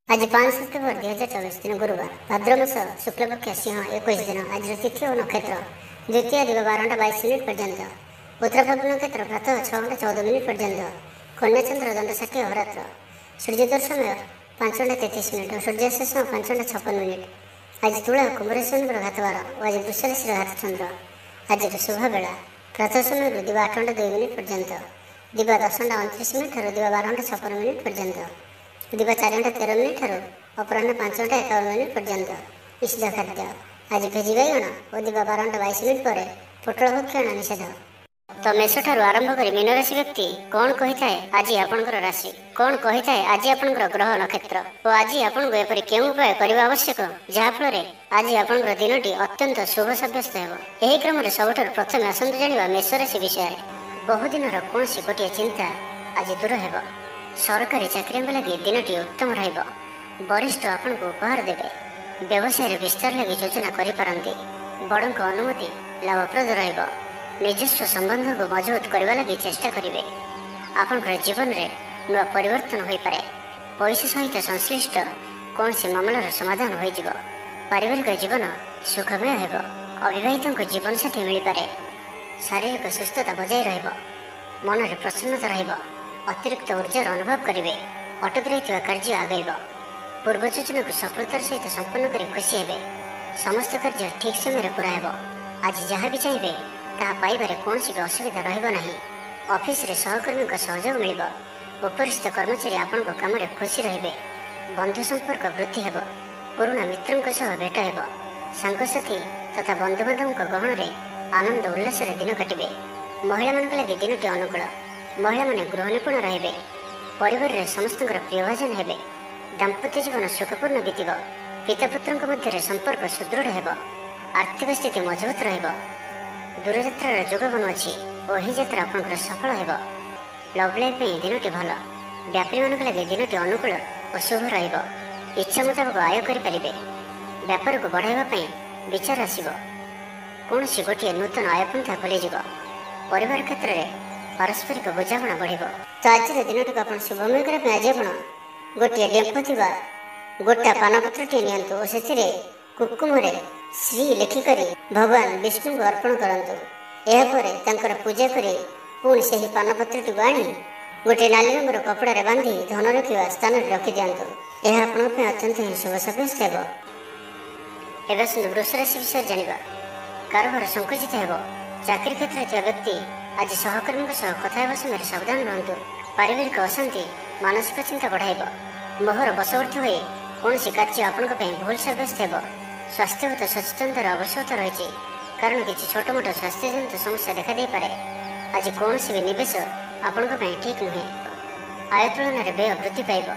आज 5 सेप्टेम्बर 2024 दिन गुरुवार भाद्रमास शुक्लपक्ष सिंह 21 दिन आज तिथि और नक्षत्र द्वितीय दिव 12:22 पर्यंत उत्तर फाल्गुन नक्षत्र प्रातः 6:14 पर्यंत कन्याचंद्र दंड 60 अहोरात्र सूर्योदय समय 5:33 और सूर्यास्त समय 5:56 आज तुला कुंभरेश्वर घातवार और आज वृषराशि घात चंद्र आज शुभ बेला प्रातः समय दिवा 8:02 पर्यंत दिवा 10:29 दिवा 12:56 पर्यंत दिवा 4:13 अपराह 5:51 पर्यंत निषिद्ध खाद्य आज भेजी बैगण और दिवा 12:22 पर पोटल भक्षण निषेध। तो मेष ठार आरंभ कर मीन राशि व्यक्ति कौन कही थाए आज आपणकर राशि कौन कही थाए आज आपणकर ग्रह नक्षत्र और आज आपन को एपरि केउ उपाय करबा आवश्यक जहाँफल आज आपणकर दिनटी अत्यंत शुभ सब्यस्त हेब। एही क्रम में सबुठार प्रथम आसंतु जानिबा मेष राशि विषय। बहुदिन कौन गोटे चिंता आज दूर हेब। सरकारी चाकरी लगे दिनटी उत्तम रहिब। वरिष्ठ आपन को उपहार देवे। व्यवसाय विस्तार लगे योजना करिपारंती। बड़ों अनुमति लाभप्रद रहिब। निजस्व संबंध को मजबूत करने लगी चेष्टा करेंगे। आपनकर जीवन में नुआ परिवर्तन हो पारे। पैसा सहित संश्लिष्ट कौन सी मामलार समाधान हो जिवो। पारिवारिक जीवन सुखमय हेब। अविवाहितों जीवन साथी मिल पारे। शारीरिक सुस्थता बजाय रहिब। मन में प्रसन्नता रहिब। अतिरिक्त ऊर्जार अनुभव करेंगे। अटक रही कार्य आगेब। पूर्व योजना को सफलतार सहित संपन्न कर खुशी हेबे। समस्त कार्य ठीक समय पूरा हेब। आज जहाँ भी चाहिए ता पाइबारे कौन भी असुविधा रहिब नहीं। ऑफिस रे सहकर्मी का सहयोग मिल। उपरिस्थ कर्मचारी आपण को काम रे खुशी रहिबे। बंधु संपर्क वृद्धि हेब। पुराना मित्रों भेट हेब। सांगसाथी तथा बंधुबांधव गहन रे आनंद उल्लास दिन काटे। महिला मान लगे दिनटी अनुकूल। महिला माने गृह निपुण रहिबे। परिवार रे समस्त प्रियभाजन हेबे। दाम्पत्य जीवन सुखपूर्ण बीतब। पिता पुत्र मध्य संपर्क सुदृढ़ हेब। आर्थिक स्थिति मजबूत रहिब। दूरयात्रार जोग बनुअछि और ही यात्रा आपनकर सफल हेब। लव लाइफ दिनटी भल। व्यापारी मान लगे दिनटी अनुकूल और शुभ रहिब। इच्छा मुताबक आय करें। व्यापार को बढ़ाइबा विचार आसिब। कौन सी गोटे नूतन आयपंथा खोलीज। परिवार क्षेत्र में पारस्परिक बुझाणा बढ़। तो आज दिन आप शुभमय करने आज आप गोटे डेम्प थी गोटा पानपत्र नियंतु और से कुकुम श्री लिखिक भगवान विष्णु को अर्पण करंतु। पूजा कर पुणी से पानपत्र आनी गोटे नाली रंगर कपड़ा बांधि धन रखा स्थान रखी दिंतु। यह आपंप अत्यंत ही शुभ सब्यस्त हेब। एवं वृष राशि विषय जाना कारोबार संकुचित हेब। चाकरी क्षेत्र में व्यक्ति आज सहकर्मी कथा समय सावधान रुहतु। पारिवारिक अशांति मानसिक चिंता बढ़ाइब। मोहर बशवर्ती हो कौन कार्य आपण भूल सब्यस्त हेब। स्वास्थ्यगत सचेतनतार आवश्यकता रही कारण किसी छोट मोट स्वास्थ्य जनित समस्या देखा दे पारे। आज कौन भी निवेश आपण ठीक नुहे। आय तुलन में व्यय वृद्धि पाइब।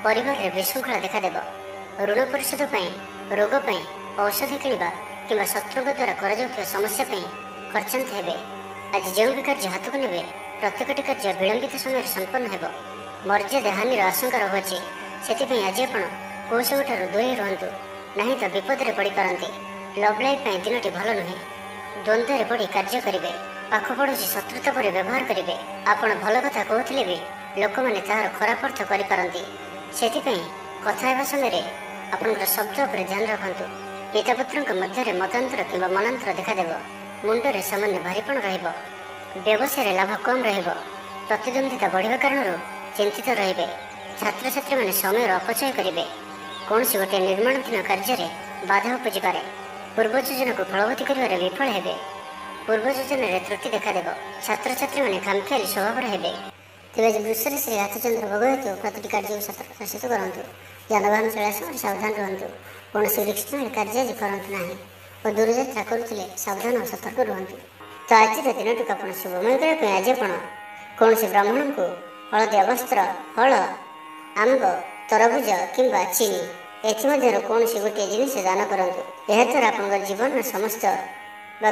परिवार में विशृंखला देखादेव। ऋण परिशोध रोग औषधि किणवा कि शत्रु द्वारा कर समस्या खर्चांत हेबे। आज जो भी कार्य हाथ को नेबे प्रत्येकटी कार्य विलंबित समय संपन्न हेब। मर्यादा हानिर आशंका रहुछि से आज आपण कौ सबुठार दूरे रुहतु नहीं तो विपद में पड़ पारती। लव लाइफ दिनटी भल नुहे। द्वंद्व पड़ कार्य करेंगे। पाख पड़ोसी शत्रुता पर व्यवहार करेंगे। आपण भल कथा कहते भी लोक मैंने तार खराब अर्थ करपारती। से कथा समय आपंकर शब्द पर ध्यान रखु। पिता पुत्र मध्य मतांतर कि मनांतर देखादेव। मुंडरे सामान्य भारीपण रहिब। व्यवसाय लाभ कम रहिब। प्रतिद्वंदिता बढ़िया कारण चिंतित रहिबे। छात्र छात्री मैंने समय अपचय करेंगे। कौन सी गोटे निर्माणाधीन कार्य बाधा उपजी पारे। पूर्व योजना को फलवती कर विफल हेबे। पूर्व योजन त्रुटि देखादेव। छात्र छात्री मैंने खामखियाली स्वभाव हेबे। तेज वृष राशि हाथचंद्र भोग हेतु प्रति कार्य शासित करूँ। जानवाहन चला समय सावधान रुहतु। कौन रिस्क कार्य आज करतु ना और दूरयात्रा करुले सावधान और सतर्क रुहतु। तो आज दिन आप शुभमय करने आज आप कौन ब्राह्मण को हलदिया वस्त्र फल आंब तरबुज किंबा चीनी एमध्य कौन गोटे जिनिस दान करूँ। यह द्वारा आप जीवन समस्त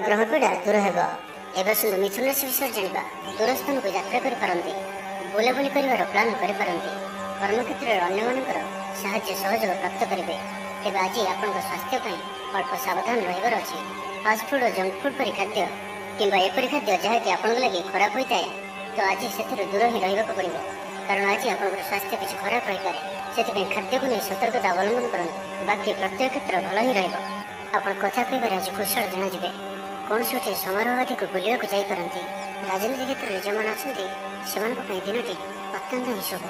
ग्रह पीड़ा दूर हेब। एवं मिथुन राशि विषय जाना दूर स्थान को यात्रा करपारती। बुलाबुली कर प्लां करपारती। कर्मक्षेत्र में अन्य साहाय्य सहयोग प्राप्त करेंगे। तेज आज आप स्वास्थ्य अल्प सावधान रही अच्छी। फास्टफुड और जंक फुड परी खाद्य कि एपरी खाद्य जहाँकि आपण लगे खराब होता है तो आज से दूर ही रहा पड़ो। କାରଣ ଆଜି ଆପଣଙ୍କର ସ୍ୱାସ୍ଥ୍ୟ କିଛି ଖରାପ ରହିପାରେ। ସେଥିପାଇଁ ଖାଦ୍ୟକୁ ନେଇ ସତର୍କତା ଅବଲମ୍ବନ କରନ୍ତୁ। ବାକି ପ୍ରତ୍ୟେକ କ୍ଷେତ୍ର ଭଲ ହିଁ ରହିବ। ଆପଣ କଥା କହିବାରେ ଆଜି କୁଶଳ ଜଣାଯିବେ। କୌଣସି ଗୋଟିଏ ସମାରୋହ ଆଦିକୁ ବୁଲିବାକୁ ଯାଇପାରନ୍ତି। ରାଜନୀତି କ୍ଷେତ୍ରରେ ଯେଉଁମାନେ ଅଛନ୍ତି ସେମାନଙ୍କ ପାଇଁ ଦିନଟି ଅତ୍ୟନ୍ତ ହିଁ ଶୁଭ।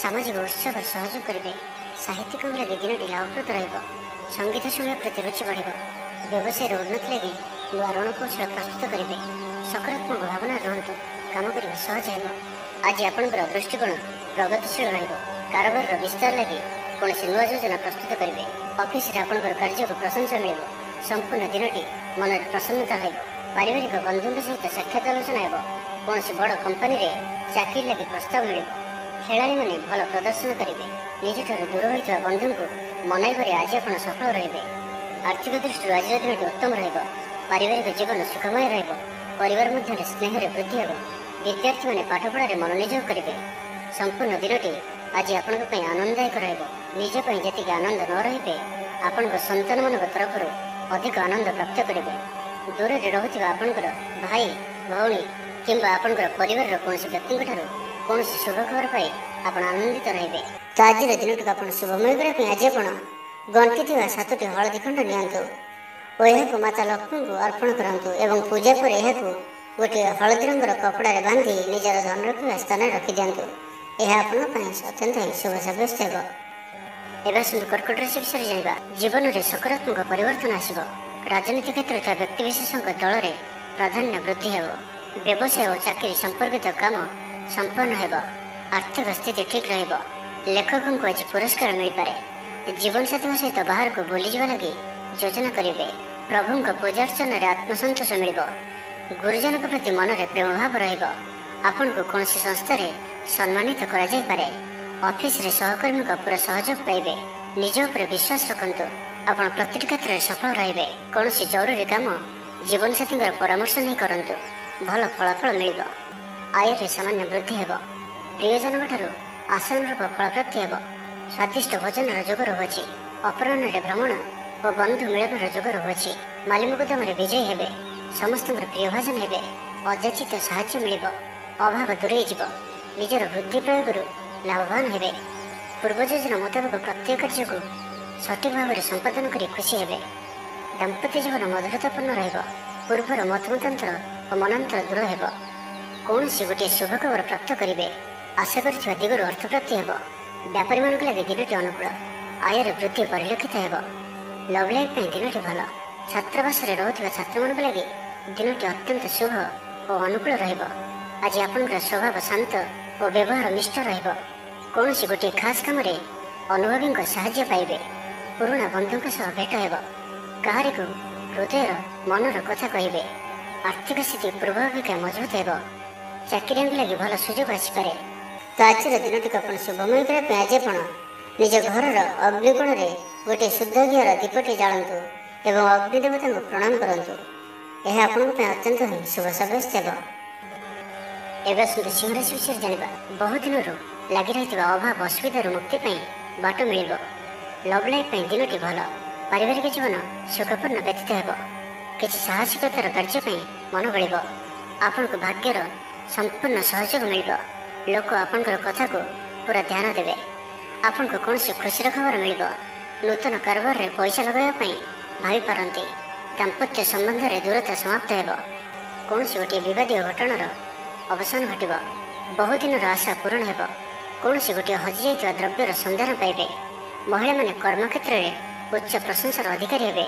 ସାମାଜିକ ଉତ୍ସବରେ ସହଯୋଗ କରିବେ। ସାହିତ୍ୟିକଙ୍କ ଲାଗି ଦିନଟି ଲାଭପ୍ରଦ ରହିବ। ସଙ୍ଗୀତ ଶୁଣିବା ପ୍ରତି ରୁଚି ବଢ଼ିବ। ବ୍ୟବସାୟର ଉନ୍ନତି ଲାଗି ନୂଆ ରଣକୌଶଳ ପ୍ରସ୍ତୁତ କରିବେ। ସକାରାତ୍ମକ ଭାବନାରେ ରୁହନ୍ତୁ। କାମ କରିବା ସହଜ ହେବ। ଆଜି ଆପଣଙ୍କର ଦୃଷ୍ଟିକୋଣ ପ୍ରଗତିଶୀଳ ରହିବ। କାରବାରର ବିସ୍ତାର ଲାଗି କୌଣସି ନୂଆ ଯୋଜନା ପ୍ରସ୍ତୁତ କରିବେ। ଅଫିସରେ ଆପଣଙ୍କର କାର୍ଯ୍ୟକୁ ପ୍ରଶଂସା ମିଳିବ। ସମ୍ପୂର୍ଣ୍ଣ ଦିନଟି ମନରେ ପ୍ରସନ୍ନତା ରହିବ। ପାରିବାରିକ ବନ୍ଧୁଙ୍କ ସହିତ ସାକ୍ଷାତ ଆଲୋଚନା ହେବ। କୌଣସି ବଡ଼ କମ୍ପାନୀରେ ଚାକିରି ଲାଗି ପ୍ରସ୍ତାବ ମିଳିବ। ଖେଳାଳିମାନେ ଭଲ ପ୍ରଦର୍ଶନ କରିବେ। ନିଜଠାରୁ ଦୂର ହୋଇଥିବା ବନ୍ଧୁଙ୍କୁ ମନାଇବାରେ ଆଜି ଆପଣ ସଫଳ ରହିବେ। ଆର୍ଥିକ ଦୃଷ୍ଟିରୁ ଆଜିର ଦିନଟି ଉତ୍ତମ ରହିବ। ପାରିବାରିକ ଜୀବନ ସୁଖମୟ ରହିବ। ପରିବାର ମଧ୍ୟରେ ସ୍ନେହରେ ବୃଦ୍ଧି ହେବ। ବିଦ୍ୟାର୍ଥୀମାନେ ପାଠପଢ଼ାରେ ମନୋନିଯୋଗ କରିବେ। ସମ୍ପୂର୍ଣ୍ଣ ଦିନଟି ଆଜି ଆପଣଙ୍କ ପାଇଁ ଆନନ୍ଦଦାୟକ ରହିବ। ନିଜ ପାଇଁ ଯେତିକି ଆନନ୍ଦ ନ ରହିବେ ଆପଣଙ୍କ ସନ୍ତାନମାନଙ୍କ ତରଫରୁ ଅଧିକ ଆନନ୍ଦ ପ୍ରାପ୍ତ କରିବେ। ଦୂରରେ ରହୁଥିବା ଆପଣଙ୍କର ଭାଇ ଭଉଣୀ କିମ୍ବା ଆପଣଙ୍କର ପରିବାରର କୌଣସି ବ୍ୟକ୍ତିଙ୍କଠାରୁ କୌଣସି ଶୁଭ ଖବର ପାଇ ଆପଣ ଆନନ୍ଦିତ ରହିବେ। ତ ଆଜିର ଦିନଟିକୁ ଆପଣ ଶୁଭମୟ କରିବା ପାଇଁ ଆଜି ଆପଣ ଗଣ୍ଠି ଥିବା 7ଟି ହଳଦୀ ଖଣ୍ଡ ନିଅନ୍ତୁ ଓ ଏହାକୁ ମାତା ଲକ୍ଷ୍ମୀଙ୍କୁ ଅର୍ପଣ କରନ୍ତୁ ଏବଂ ପୂଜା ପରେ ଏହାକୁ ଗୋଟିଏ ହଳଦୀ ରଙ୍ଗର କପଡ଼ାରେ ବାନ୍ଧି ନିଜର ଧନ ରଖିବା ସ୍ଥାନରେ ରଖିଦିଅନ୍ତୁ। ଏହା ଆପଣଙ୍କ ପାଇଁ ଅତ୍ୟନ୍ତ ହିଁ ଶୁଭ ସାବ୍ୟସ୍ତ ହେବ। ଏବେ ଆସନ୍ତୁ କର୍କଟ ରାଶି ବିଷୟରେ ଜାଣିବା। ଜୀବନରେ ସକାରାତ୍ମକ ପରିବର୍ତ୍ତନ ଆସିବ। ରାଜନୀତି କ୍ଷେତ୍ରରେ ଥିବା ବ୍ୟକ୍ତିବିଶେଷଙ୍କ ଦଳରେ ପ୍ରାଧାନ୍ୟ ବୃଦ୍ଧି ହେବ। ବ୍ୟବସାୟ ଓ ଚାକିରି ସମ୍ପର୍କିତ କାମ ସମ୍ପନ୍ନ ହେବ। ଆର୍ଥିକ ସ୍ଥିତି ଠିକ୍ ରହିବ। ଲେଖକଙ୍କୁ ଆଜି ପୁରସ୍କାର ମିଳିପାରେ। ଜୀବନସାଥୀଙ୍କ ସହିତ ବାହାରକୁ ବୁଲିଯିବା ଲାଗି ଯୋଜନା କରିବେ। ପ୍ରଭୁଙ୍କ ପୂଜାର୍ଚ୍ଚନାରେ ଆତ୍ମସନ୍ତୋଷ ମିଳିବ। ଗୁରୁଜନଙ୍କ ପ୍ରତି ମନରେ ପ୍ରେମଭାବ ରହିବ। ଆପଣଙ୍କୁ କୌଣସି ସଂସ୍ଥାରେ ସମ୍ମାନିତ କରାଯାଇପାରେ। ଅଫିସରେ ସହକର୍ମୀଙ୍କ ପୁରା ସହଯୋଗ ପାଇବେ। ନିଜ ଉପରେ ବିଶ୍ୱାସ ରଖନ୍ତୁ। ଆପଣ ପ୍ରତିଟି କ୍ଷେତ୍ରରେ ସଫଳ ରହିବେ। କୌଣସି ଜରୁରୀ କାମ ଜୀବନସାଥୀଙ୍କର ପରାମର୍ଶ ନେଇ କରନ୍ତୁ। ଭଲ ଫଳାଫଳ ମିଳିବ। ଆୟରେ ସାମାନ୍ୟ ବୃଦ୍ଧି ହେବ। ପ୍ରିୟଜନଙ୍କଠାରୁ ଆଶାନୁରୂପ ଫଳପ୍ରାପ୍ତି ହେବ। ସ୍ୱାଦିଷ୍ଟ ଭୋଜନର ଯୋଗ ରହୁଅଛି। ଅପରାହ୍ନରେ ଭ୍ରମଣ ଓ ବନ୍ଧୁ ମିଳନର ଯୋଗ ରହୁଅଛି। ମାଲିମୁକଦ୍ଦମାରେ ବିଜୟୀ ହେବେ। ସମସ୍ତଙ୍କର ପ୍ରିୟଭାଜନ ହେବେ। ଅଯାଚିତ ସାହାଯ୍ୟ ମିଳିବ। ଅଭାବ ଦୂରେଇ ଯିବ। ନିଜର ବୁଦ୍ଧି ପ୍ରୟୋଗରୁ ଲାଭବାନ ହେବେ। ପୂର୍ବ ଯୋଜନା ମୁତାବକ ପ୍ରତ୍ୟେକ କାର୍ଯ୍ୟକୁ ସଠିକ୍ ଭାବରେ ସମ୍ପାଦନ କରି ଖୁସି ହେବେ। ଦାମ୍ପତ୍ୟ ଜୀବନ ମଧୁରତାପୂର୍ଣ୍ଣ ରହିବ। ପୂର୍ବର ମତମତାନ୍ତର ଓ ମନାନ୍ତର ଦୂର ହେବ। କୌଣସି ଗୋଟିଏ ଶୁଭ ଖବର ପ୍ରାପ୍ତ କରିବେ। ଆଶା କରିଥିବା ଦିଗରୁ ଅର୍ଥପ୍ରାପ୍ତି ହେବ। ବ୍ୟାପାରୀମାନଙ୍କ ଲାଗି ଦିନଟି ଅନୁକୂଳ। ଆୟରେ ବୃଦ୍ଧି ପରିଲକ୍ଷିତ ହେବ। ଲଭ୍ ଲାଇଫ୍ ପାଇଁ ଦିନଟି ଭଲ। ଛାତ୍ରାବାସରେ ରହୁଥିବା ଛାତ୍ରମାନଙ୍କ ଲାଗି ଦିନଟି ଅତ୍ୟନ୍ତ ଶୁଭ ଓ ଅନୁକୂଳ ରହିବ। ଆଜି ଆପଣଙ୍କର ସ୍ୱଭାବ ଶାନ୍ତ ଓ ବ୍ୟବହାର ନିଷ୍ଠ ରହିବ। କୌଣସି ଗୋଟିଏ ଖାସ୍ କାମରେ ଅନୁଭବୀଙ୍କ ସାହାଯ୍ୟ ପାଇବେ। ପୁରୁଣା ବନ୍ଧୁଙ୍କ ସହ ଭେଟ ହେବ। କାହାରିକୁ ହୃଦୟର ମନର କଥା କହିବେ। ଆର୍ଥିକ ସ୍ଥିତି ପୂର୍ବ ଅପେକ୍ଷା ମଜବୁତ ହେବ। ଚାକିରିଆଙ୍କ ଲାଗି ଭଲ ସୁଯୋଗ ଆସିପାରେ। ତ ଆଜିର ଦିନଟିକୁ ଆପଣ ଶୁଭମୟ କରିବା ପାଇଁ ଆଜି ଆପଣ ନିଜ ଘରର ଅଗ୍ନିକୋଣରେ ଗୋଟିଏ ଶୁଦ୍ଧ ଘିଅର ଦୀପଟି ଜାଳନ୍ତୁ ଏବଂ ଅଗ୍ନି ଦେବତାଙ୍କୁ ପ୍ରଣାମ କରନ୍ତୁ। ଏହା ଆପଣଙ୍କ ପାଇଁ ଅତ୍ୟନ୍ତ ହିଁ ଶୁଭ ସାବ୍ୟସ୍ତ ହେବ। ଏବେ ଆସନ୍ତୁ ସିଂହ ରାଶି ବିଷୟରେ ଜାଣିବା। ବହୁ ଦିନରୁ ଲାଗି ରହିଥିବା ଅଭାବ ଅସୁବିଧାରୁ ମୁକ୍ତି ପାଇଁ ବାଟ ମିଳିବ। ଲଭ୍ ଲାଇଫ୍ ପାଇଁ ଦିନଟି ଭଲ। ପାରିବାରିକ ଜୀବନ ସୁଖପୂର୍ଣ୍ଣ ବ୍ୟତୀତ ହେବ। କିଛି ସାହସିକତାର କାର୍ଯ୍ୟ ପାଇଁ ମନ ବଳିବ। ଆପଣଙ୍କୁ ଭାଗ୍ୟର ସମ୍ପୂର୍ଣ୍ଣ ସହଯୋଗ ମିଳିବ। ଲୋକ ଆପଣଙ୍କର କଥାକୁ ପୁରା ଧ୍ୟାନ ଦେବେ। ଆପଣଙ୍କୁ କୌଣସି ଖୁସିର ଖବର ମିଳିବ। ନୂତନ କାରବାରରେ ପଇସା ଲଗାଇବା ପାଇଁ ଭାବିପାରନ୍ତି। ଦାମ୍ପତ୍ୟ ସମ୍ବନ୍ଧରେ ଦୂରତା ସମାପ୍ତ ହେବ। କୌଣସି ଗୋଟିଏ ବିବାଦୀୟ ଘଟଣାର ଅବସାନ ଘଟିବ। ବହୁଦିନର ଆଶା ପୂରଣ ହେବ। କୌଣସି ଗୋଟିଏ ହଜିଯାଇଥିବା ଦ୍ରବ୍ୟର ସନ୍ଧାନ ପାଇବେ। ମହିଳାମାନେ କର୍ମକ୍ଷେତ୍ରରେ ଉଚ୍ଚ ପ୍ରଶଂସାର ଅଧିକାରୀ ହେବେ।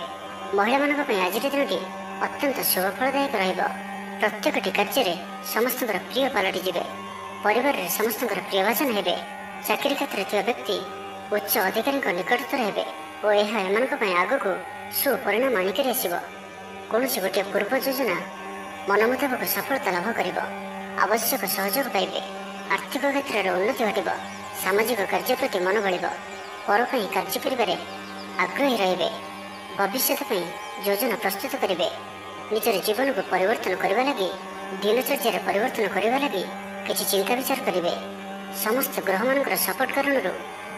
ମହିଳାମାନଙ୍କ ପାଇଁ ଆଜିର ଦିନଟି ଅତ୍ୟନ୍ତ ଶୁଭଫଳଦାୟକ ରହିବ। ପ୍ରତ୍ୟେକଟି କାର୍ଯ୍ୟରେ ସମସ୍ତଙ୍କର ପ୍ରିୟ ପାଲଟିଯିବେ। ପରିବାରରେ ସମସ୍ତଙ୍କର ପ୍ରିୟଭାଜନ ହେବେ। ଚାକିରି କ୍ଷେତ୍ରରେ ଥିବା ବ୍ୟକ୍ତି ଉଚ୍ଚ ଅଧିକାରୀଙ୍କ ନିକଟତର ହେବେ ଓ ଏହା ଏମାନଙ୍କ ପାଇଁ ଆଗକୁ ସୁପରିଣାମ ଆଣିକରି ଆସିବ। କୌଣସି ଗୋଟିଏ ପୂର୍ବ ଯୋଜନା ମନ ମୁତାବକ ସଫଳତା ଲାଭ କରିବ। ଆବଶ୍ୟକ ସହଯୋଗ ପାଇବେ। ଆର୍ଥିକ କ୍ଷେତ୍ରରେ ଉନ୍ନତି ଘଟିବ। ସାମାଜିକ କାର୍ଯ୍ୟ ପ୍ରତି ମନ ବଳିବ। ପର ପାଇଁ କାର୍ଯ୍ୟ କରିବାରେ ଆଗ୍ରହୀ ରହିବେ। ଭବିଷ୍ୟତ ପାଇଁ ଯୋଜନା ପ୍ରସ୍ତୁତ କରିବେ। ନିଜର ଜୀବନକୁ ପରିବର୍ତ୍ତନ କରିବା ଲାଗି ଦିନଚର୍ଯ୍ୟାରେ ପରିବର୍ତ୍ତନ କରିବା ଲାଗି କିଛି ଚିନ୍ତା ବିଚାର କରିବେ। ସମସ୍ତ ଗ୍ରହମାନଙ୍କର ସପୋର୍ଟ କାରଣରୁ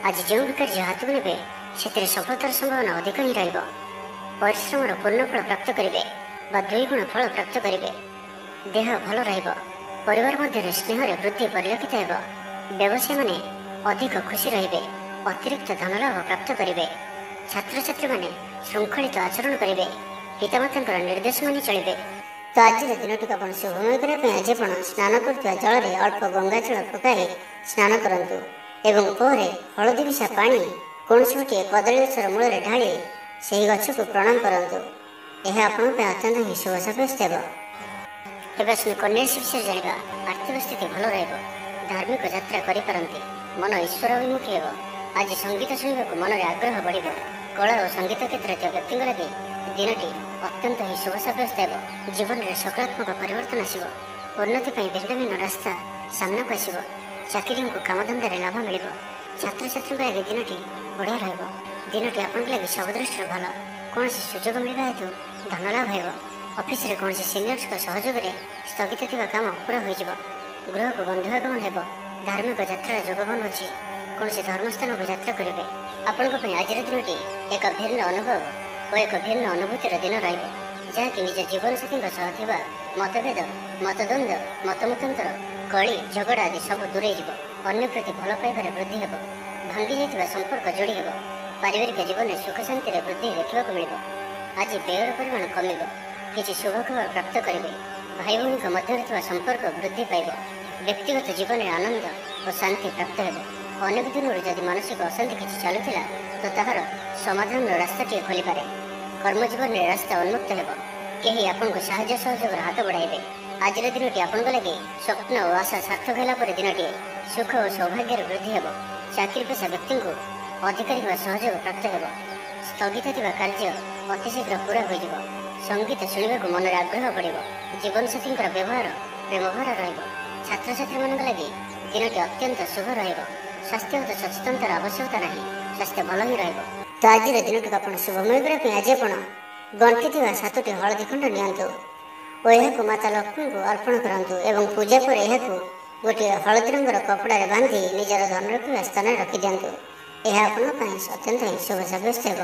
ଆଜି ଯେଉଁ ବି କାର୍ଯ୍ୟ ହାତକୁ ନେବେ ସେଥିରେ ସଫଳତାର ସମ୍ଭାବନା ଅଧିକ ହିଁ ରହିବ। ପରିଶ୍ରମର ପୂର୍ଣ୍ଣ ଫଳ ପ୍ରାପ୍ତ କରିବେ ବା 2 ଗୁଣ ଫଳ ପ୍ରାପ୍ତ କରିବେ। ଦେହ ଭଲ ରହିବ। ପରିବାର ମଧ୍ୟରେ ସ୍ନେହରେ ବୃଦ୍ଧି ପରିଲକ୍ଷିତ ହେବ। ବ୍ୟବସାୟୀମାନେ ଅଧିକ ଖୁସି ରହିବେ, ଅତିରିକ୍ତ ଧନଲାଭ ପ୍ରାପ୍ତ କରିବେ। ଛାତ୍ରଛାତ୍ରୀମାନେ ଶୃଙ୍ଖଳିତ ଆଚରଣ କରିବେ, ପିତାମାତାଙ୍କର ନିର୍ଦ୍ଦେଶ ମାନି ଚଳିବେ। ତ ଆଜିର ଦିନଟିକୁ ଆପଣ ଶୁଭମୟ କରିବା ପାଇଁ ଆଜି ଆପଣ ସ୍ନାନ କରୁଥିବା ଜଳରେ ଅଳ୍ପ ଗଙ୍ଗାଜଳ ପକାଇ ସ୍ନାନ କରନ୍ତୁ ଏବଂ ପରେ ହଳଦୀ ମିଶା ପାଣି କୌଣସି ଗୋଟିଏ କଦଳୀ ଗଛର ମୂଳରେ ଢାଳି ସେହି ଗଛକୁ ପ୍ରଣାମ କରନ୍ତୁ। ଏହା ଆପଣଙ୍କ ପାଇଁ ଅତ୍ୟନ୍ତ ହିଁ ଶୁଭ ସାବ୍ୟସ୍ତ ହେବ। ଏବେ ଆସନ୍ତୁ କନ୍ୟା ରାଶି ବିଷୟରେ ଜାଣିବା। ଆର୍ଥିକ ସ୍ଥିତି ଭଲ ରହିବ, ଧାର୍ମିକ ଯାତ୍ରା କରିପାରନ୍ତି, ମନ ଈଶ୍ୱର ଅଭିମୁଖୀ ହେବ। ଆଜି ସଙ୍ଗୀତ ଶୁଣିବାକୁ ମନରେ ଆଗ୍ରହ ବଢ଼ିବ। କଳା ଓ ସଙ୍ଗୀତ କ୍ଷେତ୍ରରେ ଥିବା ବ୍ୟକ୍ତିଙ୍କ ଲାଗି ଦିନଟି ଅତ୍ୟନ୍ତ ହିଁ ଶୁଭ ସାବ୍ୟସ୍ତ ହେବ। ଜୀବନରେ ସକାରାତ୍ମକ ପରିବର୍ତ୍ତନ ଆସିବ। ଉନ୍ନତି ପାଇଁ ଭିନ୍ନ ଭିନ୍ନ ରାସ୍ତା ସାମ୍ନାକୁ ଆସିବ। ଚାକିରିଙ୍କୁ କାମଧନ୍ଦାରେ ଲାଭ ମିଳିବ। ଛାତ୍ରଛାତ୍ରୀଙ୍କ ଲାଗି ଦିନଟି ବଢ଼ିଆ ରହିବ। ଦିନଟି ଆପଣଙ୍କ ଲାଗି ସବୁ ଦୃଷ୍ଟିରୁ ଭଲ। କୌଣସି ସୁଯୋଗ ମିଳିବା ହେତୁ ଧନ ଲାଭ ହେବ। ଅଫିସରେ କୌଣସି ସିନିୟର୍ସଙ୍କ ସହଯୋଗରେ ସ୍ଥଗିତ ଥିବା କାମ ପୁରା ହୋଇଯିବ। ଗୃହକୁ ବନ୍ଧୁ ଆଗମନ ହେବ। ଧାର୍ମିକ ଯାତ୍ରାର ଯୋଗ ବନୁଅଛି। କୌଣସି ଧର୍ମସ୍ଥାନକୁ ଯାତ୍ରା କରିବେ। ଆପଣଙ୍କ ପାଇଁ ଆଜିର ଦିନଟି ଏକ ଭିନ୍ନ ଅନୁଭବ ଓ ଏକ ଭିନ୍ନ ଅନୁଭୂତିର ଦିନ ରହିବ, ଯାହାକି ନିଜ ଜୀବନସାଥୀଙ୍କ ସହ ଥିବା ମତଭେଦ, ମତଦ୍ୱନ୍ଦ୍ୱ, ମତମତାନ୍ତର, କଳି ଝଗଡ଼ା ଆଦି ସବୁ ଦୂରେଇ ଯିବ। ଅନ୍ୟ ପ୍ରତି ଭଲ ପାଇବାରେ ବୃଦ୍ଧି ହେବ। ଭାଙ୍ଗି ଯାଇଥିବା ସମ୍ପର୍କ ଯୋଡ଼ି ହେବ। ପାରିବାରିକ ଜୀବନରେ ସୁଖ ଶାନ୍ତିରେ ବୃଦ୍ଧି ଦେଖିବାକୁ ମିଳିବ। ଆଜି ବ୍ୟୟର ପରିମାଣ କମିବ। କିଛି ଶୁଭ ଖବର ପ୍ରାପ୍ତ କରିବେ। ଭାଇ ଭଉଣୀଙ୍କ ମଧ୍ୟରେ ଥିବା ସମ୍ପର୍କ ବୃଦ୍ଧି ପାଇବ। ବ୍ୟକ୍ତିଗତ ଜୀବନରେ ଆନନ୍ଦ ଓ ଶାନ୍ତି ପ୍ରାପ୍ତ ହେବ। ଅନେକ ଦିନରୁ ଯଦି ମାନସିକ ଅଶାନ୍ତି କିଛି ଚାଲୁଥିଲା ତ ତାହାର ସମାଧାନର ରାସ୍ତାଟିଏ ଖୋଲିପାରେ। କର୍ମଜୀବନରେ ରାସ୍ତା ଉନ୍ମୁକ୍ତ ହେବ। କେହି ଆପଣଙ୍କୁ ସାହାଯ୍ୟ ସହଯୋଗର ହାତ ବଢ଼ାଇବେ। ଆଜିର ଦିନଟି ଆପଣଙ୍କ ଲାଗି ସ୍ୱପ୍ନ ଓ ଆଶା ସାର୍ଥକ ହେଲା ପରେ ଦିନଟିଏ ସୁଖ ଓ ସୌଭାଗ୍ୟର ବୃଦ୍ଧି ହେବ। ଚାକିରି ପେଶା ବ୍ୟକ୍ତିଙ୍କୁ ଅଧିକାରୀଙ୍କ ସହଯୋଗ ପ୍ରାପ୍ତ ହେବ। ସ୍ଥଗିତ ଥିବା କାର୍ଯ୍ୟ ଅତିଶୀଘ୍ର ପୁରା ହୋଇଯିବ। ସଙ୍ଗୀତ ଶୁଣିବାକୁ ମନରେ ଆଗ୍ରହ ବଢ଼ିବ। ଜୀବନସାଥୀଙ୍କର ବ୍ୟବହାର ପ୍ରେମଭରା ରହିବ। ଛାତ୍ରଛାତ୍ରୀମାନଙ୍କ ଲାଗି ଦିନଟି ଅତ୍ୟନ୍ତ ଶୁଭ ରହିବ। ସ୍ୱାସ୍ଥ୍ୟଗତ ସଚେତନତାର ଆବଶ୍ୟକତା ନାହିଁ। ସ୍ୱାସ୍ଥ୍ୟ ଭଲ ହିଁ ରହିବ। ତ ଆଜିର ଦିନଟିକୁ ଆପଣ ଶୁଭମୟ କରିବା ପାଇଁ ଆଜି ଆପଣ ଗଣ୍ଠି ଥିବା 7ଟି ହଳଦୀ ଖଣ୍ଡ ନିଅନ୍ତୁ ଓ ଏହାକୁ ମାତା ଲକ୍ଷ୍ମୀଙ୍କୁ ଅର୍ପଣ କରନ୍ତୁ ଏବଂ ପୂଜା ପରେ ଏହାକୁ ଗୋଟିଏ ହଳଦୀ ରଙ୍ଗର କପଡ଼ାରେ ବାନ୍ଧି ନିଜର ଧନ ରଖିବା ସ୍ଥାନରେ ରଖିଦିଅନ୍ତୁ। ଏହା ଆପଣଙ୍କ ପାଇଁ ଅତ୍ୟନ୍ତ ହିଁ ଶୁଭ ସାବ୍ୟସ୍ତ ହେବ।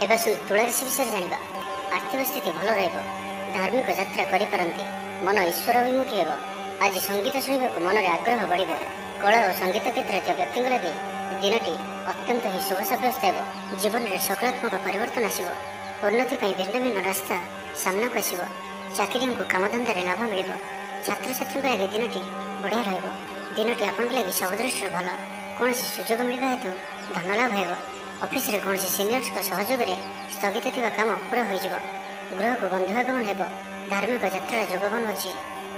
ଏବେ ତୁଳା ରାଶି ବିଷୟରେ ଜାଣିବା। ଆର୍ଥିକ ସ୍ଥିତି ଭଲ ରହିବ। ଧାର୍ମିକ ଯାତ୍ରା କରିପାରନ୍ତି, ମନ ଈଶ୍ୱର ଅଭିମୁଖୀ ହେବ। ଆଜି ସଙ୍ଗୀତ ଶୁଣିବାକୁ ମନରେ ଆଗ୍ରହ ବଢ଼ିବ। କଳା ଓ ସଙ୍ଗୀତ କ୍ଷେତ୍ରରେ ଥିବା ବ୍ୟକ୍ତିଙ୍କ ଲାଗି ଦିନଟି ଅତ୍ୟନ୍ତ ହିଁ ଶୁଭ ସାବ୍ୟସ୍ତ ହେବ। ଜୀବନରେ ସକାରାତ୍ମକ ପରିବର୍ତ୍ତନ ଆସିବ। ଉନ୍ନତି ପାଇଁ ଭିନ୍ନ ଭିନ୍ନ ରାସ୍ତା ସାମ୍ନାକୁ ଆସିବ। ଚାକିରିଙ୍କୁ କାମଧନ୍ଦାରେ ଲାଭ ମିଳିବ। ଛାତ୍ରଛାତ୍ରୀଙ୍କ ଲାଗି ଦିନଟି ବଢ଼ିଆ ରହିବ। ଦିନଟି ଆପଣଙ୍କ ଲାଗି ସବୁ ଦୃଷ୍ଟିରୁ ଭଲ। କୌଣସି ସୁଯୋଗ ମିଳିବା ହେତୁ ଧନ ଲାଭ ହେବ। ଅଫିସରେ କୌଣସି ସିନିୟର୍ସଙ୍କ ସହଯୋଗରେ ସ୍ଥଗିତ ଥିବା କାମ ପୁରା ହୋଇଯିବ। ଗୃହକୁ ବନ୍ଧୁ ଆଗମନ ହେବ। ଧାର୍ମିକ ଯାତ୍ରାର ଯୋଗ ବନୁଅଛି।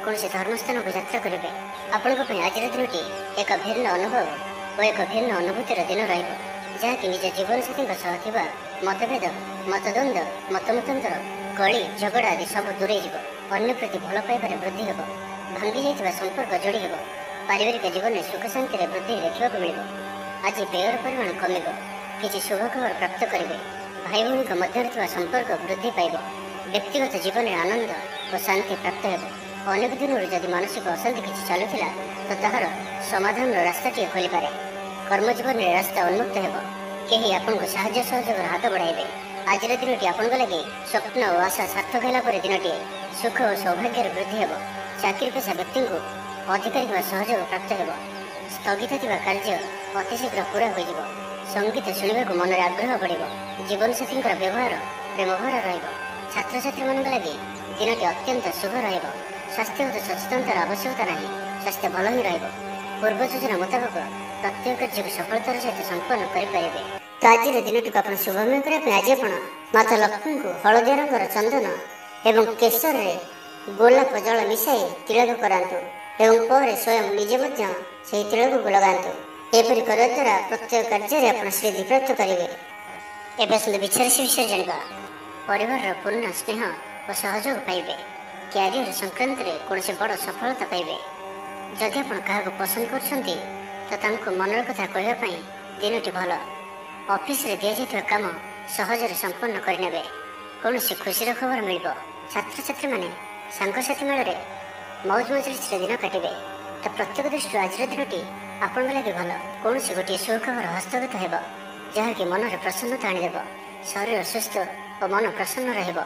କୌଣସି ଧର୍ମସ୍ଥାନକୁ ଯାତ୍ରା କରିବେ। ଆପଣଙ୍କ ପାଇଁ ଆଜିର ଦିନଟି ଏକ ଭିନ୍ନ ଅନୁଭବ ଓ ଏକ ଭିନ୍ନ ଅନୁଭୂତିର ଦିନ ରହିବ, ଯାହାକି ନିଜ ଜୀବନସାଥୀଙ୍କ ସହ ଥିବା ମତଭେଦ, ମତଦ୍ୱନ୍ଦ୍ୱ, ମତମତାନ୍ତର, କଳି ଝଗଡ଼ା ଆଦି ସବୁ ଦୂରେଇ ଯିବ। ଅନ୍ୟ ପ୍ରତି ଭଲ ପାଇବାରେ ବୃଦ୍ଧି ହେବ। ଭାଙ୍ଗି ଯାଇଥିବା ସମ୍ପର୍କ ଯୋଡ଼ି ହେବ। ପାରିବାରିକ ଜୀବନରେ ସୁଖ ଶାନ୍ତିରେ ବୃଦ୍ଧି ଦେଖିବାକୁ ମିଳିବ। ଆଜି ବ୍ୟୟର ପରିମାଣ କମିବ। କିଛି ଶୁଭ ଖବର ପ୍ରାପ୍ତ କରିବେ। ଭାଇ ଭଉଣୀଙ୍କ ମଧ୍ୟରେ ଥିବା ସମ୍ପର୍କ ବୃଦ୍ଧି ପାଇବ। ବ୍ୟକ୍ତିଗତ ଜୀବନରେ ଆନନ୍ଦ ଓ ଶାନ୍ତି ପ୍ରାପ୍ତ ହେବ। ଅନେକ ଦିନରୁ ଯଦି ମାନସିକ ଅଶାନ୍ତି କିଛି ଚାଲୁଥିଲା ତ ତାହାର ସମାଧାନର ରାସ୍ତାଟିଏ ଖୋଲିପାରେ। କର୍ମଜୀବନରେ ରାସ୍ତା ଉନ୍ମୁକ୍ତ ହେବ। କେହି ଆପଣଙ୍କୁ ସାହାଯ୍ୟ ସହଯୋଗର ହାତ ବଢ଼ାଇବେ। ଆଜିର ଦିନଟି ଆପଣଙ୍କ ଲାଗି ସ୍ୱପ୍ନ ଓ ଆଶା ସାର୍ଥକ ହେଲା ପରେ ଦିନଟିଏ ସୁଖ ଓ ସୌଭାଗ୍ୟର ବୃଦ୍ଧି ହେବ। ଚାକିରି ପେଶା ବ୍ୟକ୍ତିଙ୍କୁ ଅଧିକାରୀଙ୍କ ସହଯୋଗ ପ୍ରାପ୍ତ ହେବ। ସ୍ଥଗିତ ଥିବା କାର୍ଯ୍ୟ ଅତିଶୀଘ୍ର ପୁରା ହୋଇଯିବ। ସଙ୍ଗୀତ ଶୁଣିବାକୁ ମନରେ ଆଗ୍ରହ ବଢ଼ିବ। ଜୀବନସାଥୀଙ୍କର ବ୍ୟବହାର ପ୍ରେମଭରା ରହିବ। ଛାତ୍ରଛାତ୍ରୀମାନଙ୍କ ଲାଗି ଦିନଟି ଅତ୍ୟନ୍ତ ଶୁଭ ରହିବ। ସ୍ୱାସ୍ଥ୍ୟଗତ ସଚେତନତାର ଆବଶ୍ୟକତା ନାହିଁ। ସ୍ୱାସ୍ଥ୍ୟ ଭଲ ହିଁ ରହିବ। ପୂର୍ବ ଯୋଜନା ମୁତାବକ ପ୍ରତ୍ୟେକ କାର୍ଯ୍ୟକୁ ସଫଳତାର ସହିତ ସମ୍ପନ୍ନ କରିପାରିବେ। ତ ଆଜିର ଦିନଟିକୁ ଆପଣ ଶୁଭମୟ କରିବା ପାଇଁ ଆଜି ଆପଣ ମାତା ଲକ୍ଷ୍ମୀଙ୍କୁ ହଳଦିଆ ରଙ୍ଗର ଚନ୍ଦନ ଏବଂ କେଶରରେ ଗୋଲାପ ଜଳ ମିଶାଇ ତିଳକ କରାନ୍ତୁ ଏବଂ ପରେ ସ୍ୱୟଂ ନିଜେ ମଧ୍ୟ ସେହି ତିଳକକୁ ଲଗାନ୍ତୁ। ଏପରି କରିବା ଦ୍ୱାରା ପ୍ରତ୍ୟେକ କାର୍ଯ୍ୟରେ ଆପଣ ସିଦ୍ଧି ପ୍ରାପ୍ତ କରିବେ। ଏବେ ଆସନ୍ତୁ ବିଛା ରାଶି ବିଷୟରେ ଜାଣିବା। ପରିବାରର ପୂର୍ଣ୍ଣ ସ୍ନେହ ଓ ସହଯୋଗ ପାଇବେ। କ୍ୟାରିୟର ସଂକ୍ରାନ୍ତରେ କୌଣସି ବଡ଼ ସଫଳତା ପାଇବେ। ଯଦି ଆପଣ କାହାକୁ ପସନ୍ଦ କରୁଛନ୍ତି ତ ତାଙ୍କୁ ମନର କଥା କହିବା ପାଇଁ ଦିନଟି ଭଲ। ଅଫିସରେ ଦିଆଯାଇଥିବା କାମ ସହଜରେ ସମ୍ପନ୍ନ କରିନେବେ। କୌଣସି ଖୁସିର ଖବର ମିଳିବ। ଛାତ୍ରଛାତ୍ରୀମାନେ ସାଙ୍ଗସାଥୀ ମେଳରେ ମୌଜ ମଜଲିସରେ ଦିନ କାଟିବେ। ତ ପ୍ରତ୍ୟେକ ଦୃଷ୍ଟିରୁ ଆଜିର ଦିନଟି ଆପଣଙ୍କ ଲାଗି ଭଲ। କୌଣସି ଗୋଟିଏ ସୁଖବର ହସ୍ତଗତ ହେବ, ଯାହାକି ମନରେ ପ୍ରସନ୍ନତା ଆଣିଦେବ। ଶରୀର ସୁସ୍ଥ ଓ ମନ ପ୍ରସନ୍ନ ରହିବ।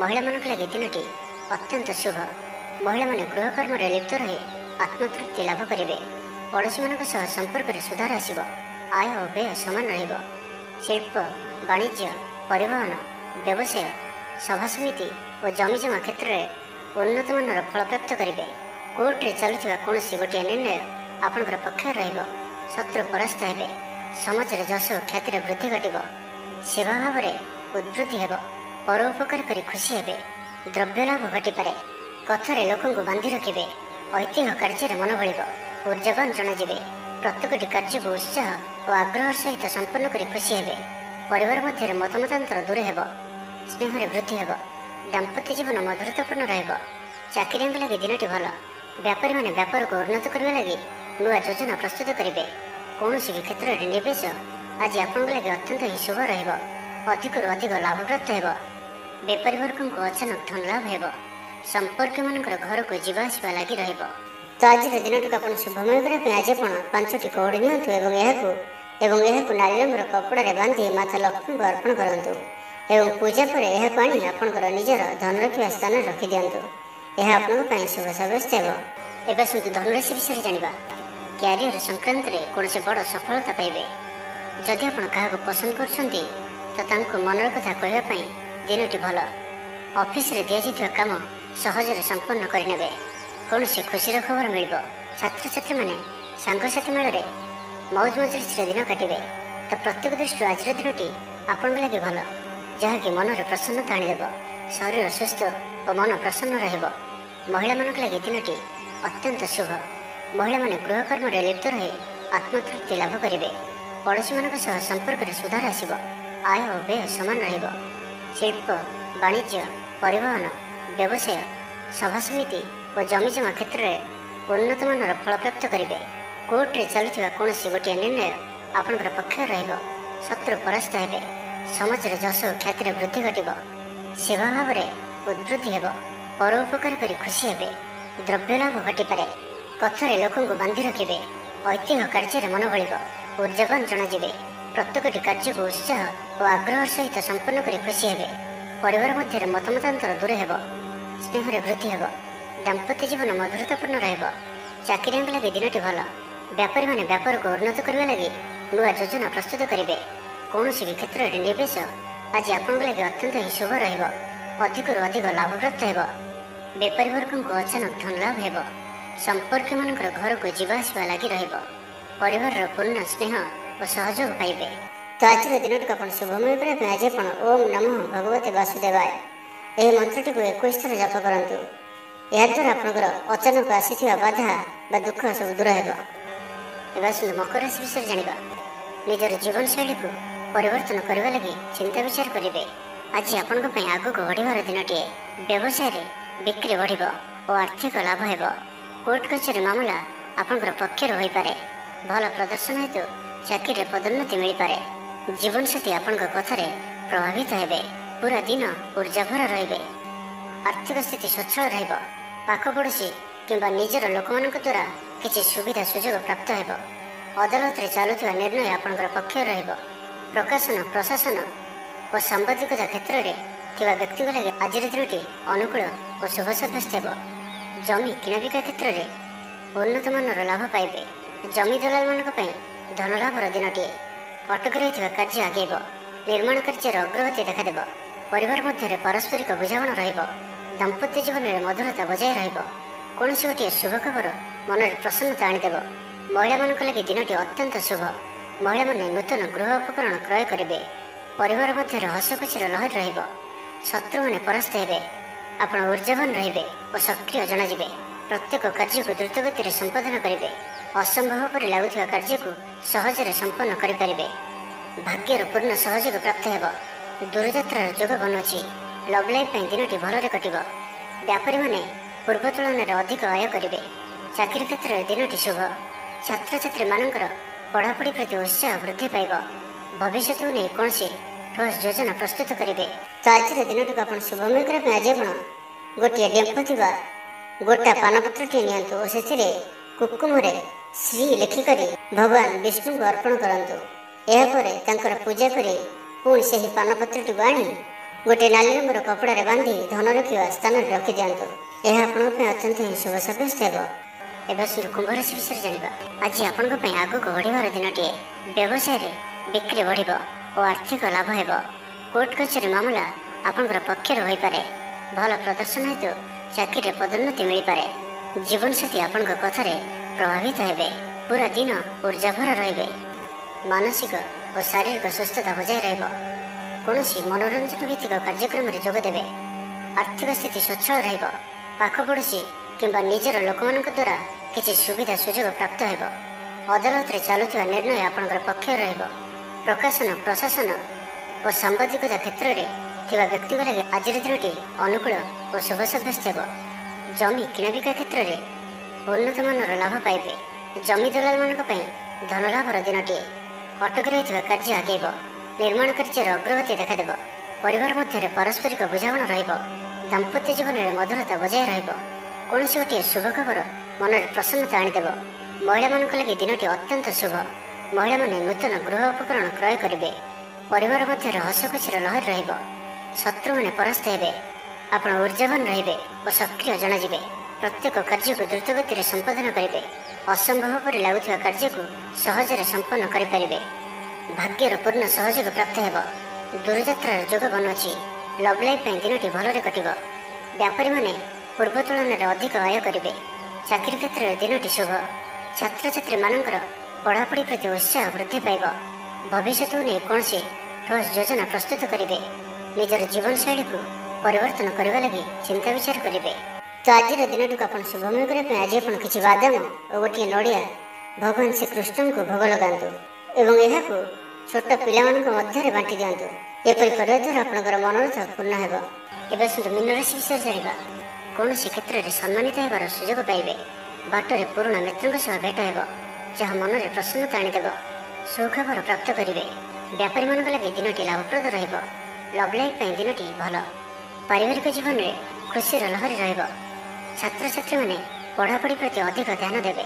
ମହିଳାମାନଙ୍କ ଲାଗି ଦିନଟି ଅତ୍ୟନ୍ତ ଶୁଭ। ମହିଳାମାନେ ଗୃହକର୍ମରେ ଲିପ୍ତ ରହି ଆତ୍ମତୃପ୍ତି ଲାଭ କରିବେ। ପଡ଼ୋଶୀମାନଙ୍କ ସହ ସମ୍ପର୍କରେ ସୁଧାର ଆସିବ। ଆୟ ଓ ବ୍ୟୟ ସମାନ ରହିବ। ଶିଳ୍ପ, ବାଣିଜ୍ୟ, ପରିବହନ, ବ୍ୟବସାୟ, ସଭାସମିତି ଓ ଜମିଜମା କ୍ଷେତ୍ରରେ ଉନ୍ନତମାନର ଫଳପ୍ରାପ୍ତ କରିବେ। କୋର୍ଟରେ ଚାଲୁଥିବା କୌଣସି ଗୋଟିଏ ନିର୍ଣ୍ଣୟ ଆପଣଙ୍କର ପକ୍ଷରେ ରହିବ। ଶତ୍ରୁ ପରାସ୍ତ ହେବେ। ସମାଜରେ ଯଶ ଓ ଖ୍ୟାତିର ବୃଦ୍ଧି ଘଟିବ। ସେବା ଭାବରେ ଉଦ୍ବୃଦ୍ଧି ହେବ। ପର ଉପକାର କରି ଖୁସି ହେବେ। ଦ୍ରବ୍ୟ ଲାଭ ଘଟିପାରେ। କଥାରେ ଲୋକଙ୍କୁ ବାନ୍ଧି ରଖିବେ। ଐତିହ୍ୟ କାର୍ଯ୍ୟରେ ମନ ବଳିବ। ଉର୍ଜାବାନ ଜଣାଯିବେ। ପ୍ରତ୍ୟେକଟି କାର୍ଯ୍ୟକୁ ଉତ୍ସାହ ଓ ଆଗ୍ରହ ସହିତ ସମ୍ପନ୍ନ କରି ଖୁସି ହେବେ। ପରିବାର ମଧ୍ୟରେ ମତମତାନ୍ତର ଦୂର ହେବ। ସ୍ନେହରେ ବୃଦ୍ଧି ହେବ। ଦାମ୍ପତ୍ୟ ଜୀବନ ମଧୁରତାପୂର୍ଣ୍ଣ ରହିବ। ଚାକିରିଆଙ୍କ ଲାଗି ଦିନଟି ଭଲ। ବ୍ୟାପାରୀମାନେ ବ୍ୟାପାରକୁ ଉନ୍ନତ କରିବା ଲାଗି ନୂଆ ଯୋଜନା ପ୍ରସ୍ତୁତ କରିବେ। କୌଣସି ବି କ୍ଷେତ୍ରରେ ନିବେଶ ଆଜି ଆପଣଙ୍କ ଲାଗି ଅତ୍ୟନ୍ତ ହିଁ ଶୁଭ ରହିବ। ଅଧିକରୁ ଅଧିକ ଲାଭପ୍ରାପ୍ତ ହେବ। ବେପାରୀ ବର୍ଗଙ୍କୁ ଅଚାନକ ଧନ ଲାଭ ହେବ। ସମ୍ପର୍କୀୟମାନଙ୍କର ଘରକୁ ଯିବା ଆସିବା ଲାଗି ରହିବ। ତ ଆଜିର ଦିନଟିକୁ ଆପଣ ଶୁଭମୟ କରିବା ପାଇଁ ଆଜି ଆପଣ 5ଟି କଉଡ଼ି ନିଅନ୍ତୁ ଏବଂ ଏହାକୁ ନାଲି ରଙ୍ଗର କପଡ଼ାରେ ବାନ୍ଧି ମାତା ଲକ୍ଷ୍ମୀଙ୍କୁ ଅର୍ପଣ କରନ୍ତୁ ଏବଂ ପୂଜା ପରେ ଏହାକୁ ଆଣି ଆପଣଙ୍କର ନିଜର ଧନ ରଖିବା ସ୍ଥାନରେ ରଖିଦିଅନ୍ତୁ। ଏହା ଆପଣଙ୍କ ପାଇଁ ଶୁଭ ସାବ୍ୟସ୍ତ ହେବ। ଏବେ ଆସନ୍ତୁ ଧନୁରାଶି ବିଷୟରେ ଜାଣିବା। କ୍ୟାରିୟର ସଂକ୍ରାନ୍ତରେ କୌଣସି ବଡ଼ ସଫଳତା ପାଇବେ। ଯଦି ଆପଣ କାହାକୁ ପସନ୍ଦ କରୁଛନ୍ତି ତ ତାଙ୍କୁ ମନର କଥା କହିବା ପାଇଁ ଦିନଟି ଭଲ। ଅଫିସରେ ଦିଆଯାଇଥିବା କାମ ସହଜରେ ସମ୍ପନ୍ନ କରିନେବେ। କୌଣସି ଖୁସିର ଖବର ମିଳିବ। ଛାତ୍ରଛାତ୍ରୀମାନେ ସାଙ୍ଗସାଥି ମେଳରେ ମଉଜ ମଜଲିସରେ ଦିନ କାଟିବେ। ତ ପ୍ରତ୍ୟେକ ଦୃଷ୍ଟିରୁ ଆଜିର ଦିନଟି ଆପଣଙ୍କ ଲାଗି ଭଲ, ଯାହାକି ମନରେ ପ୍ରସନ୍ନତା ଆଣିଦେବ। ଶରୀର ସୁସ୍ଥ ଓ ମନ ପ୍ରସନ୍ନ ରହିବ। ମହିଳାମାନଙ୍କ ଲାଗି ଦିନଟି ଅତ୍ୟନ୍ତ ଶୁଭ। ମହିଳାମାନେ ଗୃହକର୍ମରେ ଲିପ୍ତ ରହି ଆତ୍ମତୃପ୍ତି ଲାଭ କରିବେ। ପଡ଼ୋଶୀମାନଙ୍କ ସହ ସମ୍ପର୍କରେ ସୁଧାର ଆସିବ। ଆୟ ଓ ବ୍ୟୟ ସମାନ ରହିବ। ଶିଳ୍ପ, ବାଣିଜ୍ୟ, ପରିବହନ, ବ୍ୟବସାୟ, ସଭାସମିତି ଓ ଜମିଜମା କ୍ଷେତ୍ରରେ ଉନ୍ନତମାନର ଫଳପ୍ରାପ୍ତ କରିବେ। କୋର୍ଟରେ ଚାଲୁଥିବା କୌଣସି ଗୋଟିଏ ନିର୍ଣ୍ଣୟ ଆପଣଙ୍କର ପକ୍ଷରେ ରହିବ। ଶତ୍ରୁ ପରାସ୍ତ ହେବେ। ସମାଜରେ ଯଶ ଓ ଖ୍ୟାତିର ବୃଦ୍ଧି ଘଟିବ। ସେବା ଭାବରେ ଉଦ୍ବୃଦ୍ଧି ହେବ। ପର ଉପକାର କରି ଖୁସି ହେବେ। ଦ୍ରବ୍ୟ ଲାଭ ଘଟିପାରେ। କଥାରେ ଲୋକଙ୍କୁ ବାନ୍ଧି ରଖିବେ। ଐତିହ୍ୟ କାର୍ଯ୍ୟରେ ମନ ବଳିବ। ଉର୍ଜାବାନ ଜଣାଯିବେ। ପ୍ରତ୍ୟେକଟି କାର୍ଯ୍ୟକୁ ଉତ୍ସାହ ଓ ଆଗ୍ରହ ସହିତ ସମ୍ପନ୍ନ କରି ଖୁସି ହେବେ। ପରିବାର ମଧ୍ୟରେ ମତମତାନ୍ତର ଦୂର ହେବ। ସ୍ନେହରେ ବୃଦ୍ଧି ହେବ। ଦାମ୍ପତ୍ୟ ଜୀବନ ମଧୁରତାପୂର୍ଣ୍ଣ ରହିବ। ଚାକିରିଆଙ୍କ ଲାଗି ଦିନଟି ଭଲ। ବ୍ୟାପାରୀମାନେ ବ୍ୟାପାରକୁ ଉନ୍ନତ କରିବା ଲାଗି ନୂଆ ଯୋଜନା ପ୍ରସ୍ତୁତ କରିବେ। କୌଣସି ବି କ୍ଷେତ୍ରରେ ନିବେଶ ଆଜି ଆପଣଙ୍କ ଲାଗି ଅତ୍ୟନ୍ତ ହିଁ ଶୁଭ ରହିବ। ଅଧିକରୁ ଅଧିକ ଲାଭପ୍ରାପ୍ତ ହେବ। ବେପାରୀ ବର୍ଗଙ୍କୁ ଅଚାନକ ଧନ ଲାଭ ହେବ। ସମ୍ପର୍କୀୟମାନଙ୍କର ଘରକୁ ଯିବା ଆସିବା ଲାଗି ରହିବ। ପରିବାରର ପୂର୍ଣ୍ଣ ସ୍ନେହ ଓ ସହଯୋଗ ପାଇବେ। ତ ଆଜିର ଦିନଟିକୁ ଆପଣ ଶୁଭମୟ କରିବା ପାଇଁ ଆଜି ଆପଣ ଓମ୍ ନମଃ ଭଗବତେ ବାସୁଦେବାୟ ଏହି ମନ୍ତ୍ରଟିକୁ 21 ଥର ଜପ କରନ୍ତୁ। ଏହାଦ୍ୱାରା ଆପଣଙ୍କର ଅଚାନକ ଆସିଥିବା ବାଧା ବା ଦୁଃଖ ସବୁ ଦୂର ହେବ। ଏବେ ଆସନ୍ତୁ ମକର ରାଶି ବିଷୟରେ ଜାଣିବା। ନିଜର ଜୀବନଶୈଳୀକୁ ପରିବର୍ତ୍ତନ କରିବା ଲାଗି ଚିନ୍ତା ବିଚାର କରିବେ। ଆଜି ଆପଣଙ୍କ ପାଇଁ ଆଗକୁ ବଢ଼ିବାର ଦିନଟିଏ। ବ୍ୟବସାୟରେ ବିକ୍ରି ବଢ଼ିବ ଓ ଆର୍ଥିକ ଲାଭ ହେବ। କୋର୍ଟ କଚେରୀ ମାମଲା ଆପଣଙ୍କର ପକ୍ଷରେ ହୋଇପାରେ। ଭଲ ପ୍ରଦର୍ଶନ ହେତୁ ଚାକିରିରେ ପଦୋନ୍ନତି ମିଳିପାରେ। ଜୀବନସାଥୀ ଆପଣଙ୍କ କଥାରେ ପ୍ରଭାବିତ ହେବେ। ପୁରା ଦିନ ଉର୍ଜାଭର ରହିବେ। ଆର୍ଥିକ ସ୍ଥିତି ସ୍ୱଚ୍ଛଳ ରହିବ। ପାଖ ପଡ଼ୋଶୀ କିମ୍ବା ନିଜର ଲୋକମାନଙ୍କ ଦ୍ୱାରା କିଛି ସୁବିଧା ସୁଯୋଗ ପ୍ରାପ୍ତ ହେବ। ଅଦାଲତରେ ଚାଲୁଥିବା ନିର୍ଣ୍ଣୟ ଆପଣଙ୍କର ପକ୍ଷରେ ରହିବ। ପ୍ରକାଶନ, ପ୍ରଶାସନ ଓ ସାମ୍ବାଦିକତା କ୍ଷେତ୍ରରେ ଥିବା ବ୍ୟକ୍ତିଙ୍କ ଲାଗି ଆଜିର ଦିନଟି ଅନୁକୂଳ ଓ ଶୁଭ ସାବ୍ୟସ୍ତ ହେବ। ଜମି କିଣାବିକା କ୍ଷେତ୍ରରେ ଉନ୍ନତମାନର ଲାଭ ପାଇବେ। ଜମି ଦଲାଲମାନଙ୍କ ପାଇଁ ଧନଲାଭର ଦିନଟିଏ। ଅଟକି ରହିଥିବା କାର୍ଯ୍ୟ ଆଗେଇବ। ନିର୍ମାଣ କାର୍ଯ୍ୟରେ ଅଗ୍ରଗତି ଦେଖାଦେବ। ପରିବାର ମଧ୍ୟରେ ପାରସ୍ପରିକ ବୁଝାମଣା ରହିବ। ଦାମ୍ପତ୍ୟ ଜୀବନରେ ମଧୁରତା ବଜାୟ ରହିବ। କୌଣସି ଗୋଟିଏ ଶୁଭ ଖବର ମନରେ ପ୍ରସନ୍ନତା ଆଣିଦେବ। ମହିଳାମାନଙ୍କ ଲାଗି ଦିନଟି ଅତ୍ୟନ୍ତ ଶୁଭ। ମହିଳାମାନେ ନୂତନ ଗୃହ ଉପକରଣ କ୍ରୟ କରିବେ। ପରିବାର ମଧ୍ୟରେ ହସଖୁସିର ଲହରୀ ରହିବ। ଶତ୍ରୁମାନେ ପରାସ୍ତ ହେବେ। ଆପଣ ଉର୍ଜାବାନ ରହିବେ ଓ ସକ୍ରିୟ ଜଣାଯିବେ। ପ୍ରତ୍ୟେକ କାର୍ଯ୍ୟକୁ ଦ୍ରୁତଗତିରେ ସମ୍ପାଦନ କରିବେ। ଅସମ୍ଭବ ପରି ଲାଗୁଥିବା କାର୍ଯ୍ୟକୁ ସହଜରେ ସମ୍ପନ୍ନ କରିପାରିବେ। ଭାଗ୍ୟର ପୂର୍ଣ୍ଣ ସହଯୋଗ ପ୍ରାପ୍ତ ହେବ। ଦୂରଯାତ୍ରାର ଯୋଗ ବନୁଅଛି। ଲଭ୍ ଲାଇଫ୍ ପାଇଁ ଦିନଟି ଭଲରେ କଟିବ। ବ୍ୟାପାରୀମାନେ ପୂର୍ବ ତୁଳନାରେ ଅଧିକ ଆୟ କରିବେ। ଚାକିରି କ୍ଷେତ୍ରରେ ଦିନଟି ଶୁଭ। ଛାତ୍ରଛାତ୍ରୀମାନଙ୍କର ପଢ଼ାପଢ଼ି ପ୍ରତି ଉତ୍ସାହ ବୃଦ୍ଧି ପାଇବ। ଭବିଷ୍ୟତକୁ ନେଇ କୌଣସି ଠୋସ୍ ଯୋଜନା ପ୍ରସ୍ତୁତ କରିବେ। ତ ଆଜିର ଦିନଟିକୁ ଆପଣ ଶୁଭମୟ କରିବା ପାଇଁ ଆଜି ଆପଣ ଗୋଟିଏ ଡେମ୍ଫ ଥିବା ଗୋଟା ପାନପତ୍ରଟିଏ ନିଅନ୍ତୁ ଓ ସେଥିରେ କୁକୁମରେ ଶ୍ରୀ ଲେଖିକରି ଭଗବାନ ବିଷ୍ଣୁଙ୍କୁ ଅର୍ପଣ କରନ୍ତୁ। ଏହାପରେ ତାଙ୍କର ପୂଜା କରି ପୁଣି ସେହି ପାନପତ୍ରଟିକୁ ଆଣି ଗୋଟିଏ ନାଲି ରଙ୍ଗର କପଡ଼ାରେ ବାନ୍ଧି ଧନ ରଖିବା ସ୍ଥାନରେ ରଖିଦିଅନ୍ତୁ। ଏହା ଆପଣଙ୍କ ପାଇଁ ଅତ୍ୟନ୍ତ ହିଁ ଶୁଭ ସାବ୍ୟସ୍ତ ହେବ। ଏବେ ଆସନ୍ତୁ କୁମ୍ଭ ରାଶି ବିଷୟରେ ଜାଣିବା। ଆଜି ଆପଣଙ୍କ ପାଇଁ ଆଗକୁ ବଢ଼ିବାର ଦିନଟିଏ। ବ୍ୟବସାୟରେ ବିକ୍ରି ବଢ଼ିବ ଓ ଆର୍ଥିକ ଲାଭ ହେବ। କୋର୍ଟ କଚେରୀ ମାମଲା ଆପଣଙ୍କର ପକ୍ଷରେ ହୋଇପାରେ। ଭଲ ପ୍ରଦର୍ଶନ ହେତୁ ଚାକିରିରେ ପଦୋନ୍ନତି ମିଳିପାରେ। ଜୀବନସାଥୀ ଆପଣଙ୍କ କଥାରେ ପ୍ରଭାବିତ ହେବେ। ପୁରା ଦିନ ଉର୍ଜାଭରା ରହିବେ। ମାନସିକ ଓ ଶାରୀରିକ ସୁସ୍ଥତା ବଜାୟ ରହିବ। କୌଣସି ମନୋରଞ୍ଜନ ଭିତ୍ତିକ କାର୍ଯ୍ୟକ୍ରମରେ ଯୋଗ ଦେବେ। ଆର୍ଥିକ ସ୍ଥିତି ସ୍ୱଚ୍ଛଳ ରହିବ। ପାଖ ପଡ଼ୋଶୀ କିମ୍ବା ନିଜର ଲୋକମାନଙ୍କ ଦ୍ୱାରା କିଛି ସୁବିଧା ସୁଯୋଗ ପ୍ରାପ୍ତ ହେବ। ଅଦାଲତରେ ଚାଲୁଥିବା ନିର୍ଣ୍ଣୟ ଆପଣଙ୍କର ପକ୍ଷରେ ରହିବ। ପ୍ରକାଶନ, ପ୍ରଶାସନ ଓ ସାମ୍ବାଦିକତା କ୍ଷେତ୍ରରେ ଥିବା ବ୍ୟକ୍ତିଙ୍କ ଲାଗି ଆଜିର ଦିନଟି ଅନୁକୂଳ ଓ ଶୁଭ ସାବ୍ୟସ୍ତ ହେବ। ଜମି କିଣାବିକା କ୍ଷେତ୍ରରେ ଉନ୍ନତମାନର ଲାଭ ପାଇବେ। ଜମି ଦଲାଲମାନଙ୍କ ପାଇଁ ଧନଲାଭର ଦିନଟିଏ। ଅଟକି ରହିଥିବା କାର୍ଯ୍ୟ ଆଗେଇବ। ନିର୍ମାଣ କାର୍ଯ୍ୟର ଅଗ୍ରଗତି ଦେଖାଦେବ। ପରିବାର ମଧ୍ୟରେ ପାରସ୍ପରିକ ବୁଝାମଣା ରହିବ। ଦାମ୍ପତ୍ୟ ଜୀବନରେ ମଧୁରତା ବଜାୟ ରହିବ। କୌଣସି ଗୋଟିଏ ଶୁଭ ଖବର ମନରେ ପ୍ରସନ୍ନତା ଆଣିଦେବ। ମହିଳାମାନଙ୍କ ଲାଗି ଦିନଟି ଅତ୍ୟନ୍ତ ଶୁଭ। ମହିଳାମାନେ ନୂତନ ଗୃହ ଉପକରଣ କ୍ରୟ କରିବେ। ପରିବାର ମଧ୍ୟରେ ହସଖୁସିର ଲହରୀ ରହିବ। ଶତ୍ରୁମାନେ ପରାସ୍ତ ହେବେ। ଆପଣ ଉର୍ଜାବାନ ରହିବେ ଓ ସକ୍ରିୟ ଜଣାଯିବେ। ପ୍ରତ୍ୟେକ କାର୍ଯ୍ୟକୁ ଦ୍ରୁତଗତିରେ ସମ୍ପାଦନ କରିବେ। ଅସମ୍ଭବ ପରି ଲାଗୁଥିବା କାର୍ଯ୍ୟକୁ ସହଜରେ ସମ୍ପନ୍ନ କରିପାରିବେ। ଭାଗ୍ୟର ପୂର୍ଣ୍ଣ ସହଯୋଗ ପ୍ରାପ୍ତ ହେବ। ଦୂରଯାତ୍ରାର ଯୋଗ ବନୁଅଛି। ଲଭ୍ ଲାଇଫ୍ ପାଇଁ ଦିନଟି ଭଲରେ କଟିବ। ବ୍ୟାପାରୀମାନେ ପୂର୍ବ ତୁଳନାରେ ଅଧିକ ଆୟ କରିବେ। ଚାକିରି କ୍ଷେତ୍ରରେ ଦିନଟି ଶୁଭ। ଛାତ୍ରଛାତ୍ରୀମାନଙ୍କର ପଢ଼ାପଢ଼ି ପ୍ରତି ଉତ୍ସାହ ବୃଦ୍ଧି ପାଇବ। ଭବିଷ୍ୟତକୁ ନେଇ କୌଣସି ଠୋସ୍ ଯୋଜନା ପ୍ରସ୍ତୁତ କରିବେ। ନିଜର ଜୀବନଶୈଳୀକୁ ପରିବର୍ତ୍ତନ କରିବା ଲାଗି ଚିନ୍ତା ବିଚାର କରିବେ। ତ ଆଜିର ଦିନଟିକୁ ଆପଣ ଶୁଭମୟ କରିବା ପାଇଁ ଆଜି ଆପଣ କିଛି ବାଦାମ ଓ ଗୋଟିଏ ନଡ଼ିଆ ଭଗବାନ ଶ୍ରୀକୃଷ୍ଣଙ୍କୁ ଭୋଗ ଲଗାନ୍ତୁ ଏବଂ ଏହାକୁ ଛୋଟ ପିଲାମାନଙ୍କ ମଧ୍ୟରେ ବାଣ୍ଟି ଦିଅନ୍ତୁ। ଏପରି କରିବା ଦ୍ୱାରା ଆପଣଙ୍କର ମନୋରଥ ପୂର୍ଣ୍ଣ ହେବ। ଏବେ ଆସନ୍ତୁ ମୀନ ରାଶି ବିଷୟରେ ଜାଣିବା। କୌଣସି କ୍ଷେତ୍ରରେ ସମ୍ମାନିତ ହେବାର ସୁଯୋଗ ପାଇବେ। ବାଟରେ ପୁରୁଣା ମିତ୍ରଙ୍କ ସହ ଭେଟ ହେବ, ଯାହା ମନରେ ପ୍ରସନ୍ନତା ଆଣିଦେବ। ସୁଖବର ପ୍ରାପ୍ତ କରିବେ। ବ୍ୟାପାରୀମାନଙ୍କ ଲାଗି ଦିନଟି ଲାଭପ୍ରଦ ରହିବ। ଲଭ୍ ଲାଇଫ୍ ପାଇଁ ଦିନଟି ଭଲ। ପାରିବାରିକ ଜୀବନରେ ଖୁସିର ଲହରୀ ରହିବ। ଛାତ୍ରଛାତ୍ରୀମାନେ ପଢ଼ାପଢ଼ି ପ୍ରତି ଅଧିକ ଧ୍ୟାନ ଦେବେ।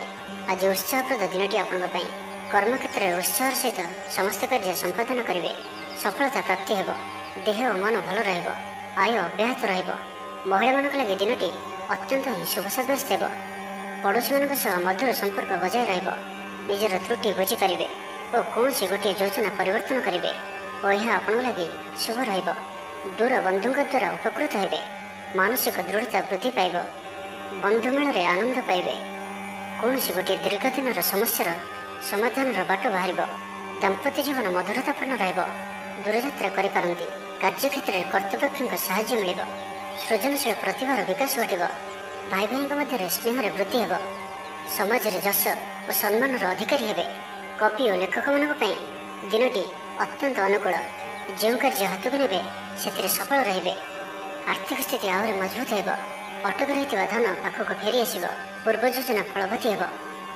ଆଜି ଉତ୍ସାହପ୍ରଦ ଦିନଟି ଆପଣଙ୍କ ପାଇଁ। କର୍ମକ୍ଷେତ୍ରରେ ଉତ୍ସାହର ସହିତ ସମସ୍ତ କାର୍ଯ୍ୟ ସମ୍ପାଦନ କରିବେ। ସଫଳତା ପ୍ରାପ୍ତି ହେବ। ଦେହ ଓ ମନ ଭଲ ରହିବ। ଆୟ ଅବ୍ୟାହତ ରହିବ। ମହିଳାମାନଙ୍କ ଲାଗି ଦିନଟି ଅତ୍ୟନ୍ତ ହିଁ ଶୁଭ ସାବ୍ୟସ୍ତ ହେବ। ପଡ଼ୋଶୀମାନଙ୍କ ସହ ମଧୁର ସମ୍ପର୍କ ବଜାୟ ରହିବ। ନିଜର ତ୍ରୁଟି ବୁଝିପାରିବେ ଓ କୌଣସି ଗୋଟିଏ ଯୋଜନା ପରିବର୍ତ୍ତନ କରିବେ ଓ ଏହା ଆପଣଙ୍କ ଲାଗି ଶୁଭ ରହିବ। ଦୂର ବନ୍ଧୁଙ୍କ ଦ୍ୱାରା ଉପକୃତ ହେବେ। ମାନସିକ ଦୃଢ଼ତା ବୃଦ୍ଧି ପାଇବ। ବନ୍ଧୁମେଳରେ ଆନନ୍ଦ ପାଇବେ। କୌଣସି ଗୋଟିଏ ଦୀର୍ଘଦିନର ସମସ୍ୟାର ସମାଧାନର ବାଟ ବାହାରିବ। ଦାମ୍ପତ୍ୟ ଜୀବନ ମଧୁରତାପୂର୍ଣ୍ଣ ରହିବ। ଦୂରଯାତ୍ରା କରିପାରନ୍ତି। କାର୍ଯ୍ୟକ୍ଷେତ୍ରରେ କର୍ତ୍ତୃପକ୍ଷଙ୍କ ସାହାଯ୍ୟ ମିଳିବ। ସୃଜନଶୀଳ ପ୍ରତିଭାର ବିକାଶ ଘଟିବ। ଭାଇ ଭାଇଙ୍କ ମଧ୍ୟରେ ସ୍ନେହରେ ବୃଦ୍ଧି ହେବ। ସମାଜରେ ଯଶ ଓ ସମ୍ମାନର ଅଧିକାରୀ ହେବେ। କବି ଓ ଲେଖକମାନଙ୍କ ପାଇଁ ଦିନଟି ଅତ୍ୟନ୍ତ ଅନୁକୂଳ। ଯେଉଁ କାର୍ଯ୍ୟ ହାତକୁ ନେବେ ସେଥିରେ ସଫଳ ରହିବେ। ଆର୍ଥିକ ସ୍ଥିତି ଆହୁରି ମଜବୁତ ହେବ। ଅଟକି ରହିଥିବା ଧନ ପାଖକୁ ଫେରି ଆସିବ। ପୂର୍ବ ଯୋଜନା ଫଳବତୀ ହେବ।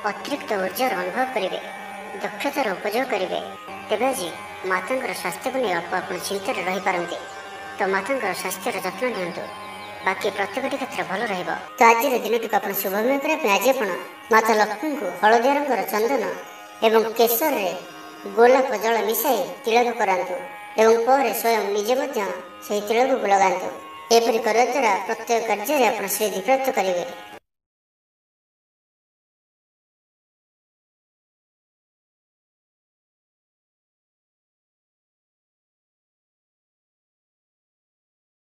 ଅତିରିକ୍ତ ଉର୍ଜାର ଅନୁଭବ କରିବେ। ଦକ୍ଷତାର ଉପଯୋଗ କରିବେ। ତେବେ ଆଜି ମାତାଙ୍କର ସ୍ୱାସ୍ଥ୍ୟକୁ ନେଇ ଅଳ୍ପ ଆପଣ ଚିନ୍ତାରେ ରହିପାରନ୍ତି, ତ ମାତାଙ୍କର ସ୍ୱାସ୍ଥ୍ୟର ଯତ୍ନ ନିଅନ୍ତୁ। ବାକି ପ୍ରତ୍ୟେକଟି କ୍ଷେତ୍ର ଭଲ ରହିବ। ତ ଆଜିର ଦିନଟିକୁ ଆପଣ ଶୁଭମୟ କରିବା ପାଇଁ ଆଜି ଆପଣ ମାତା ଲକ୍ଷ୍ମୀଙ୍କୁ ହଳଦିଆ ରଙ୍ଗର ଚନ୍ଦନ ଏବଂ କେଶରରେ ଗୋଲାପ ଜଳ ମିଶାଇ ତିଳକ କରାନ୍ତୁ ଏବଂ ପରେ ସ୍ୱୟଂ ନିଜେ ମଧ୍ୟ ସେହି ତିଳକକୁ ଲଗାନ୍ତୁ। ଏପରି କରିବା ଦ୍ୱାରା ପ୍ରତ୍ୟେକ କାର୍ଯ୍ୟରେ ଆପଣ ସିଦ୍ଧି ପ୍ରାପ୍ତ କରିବେ।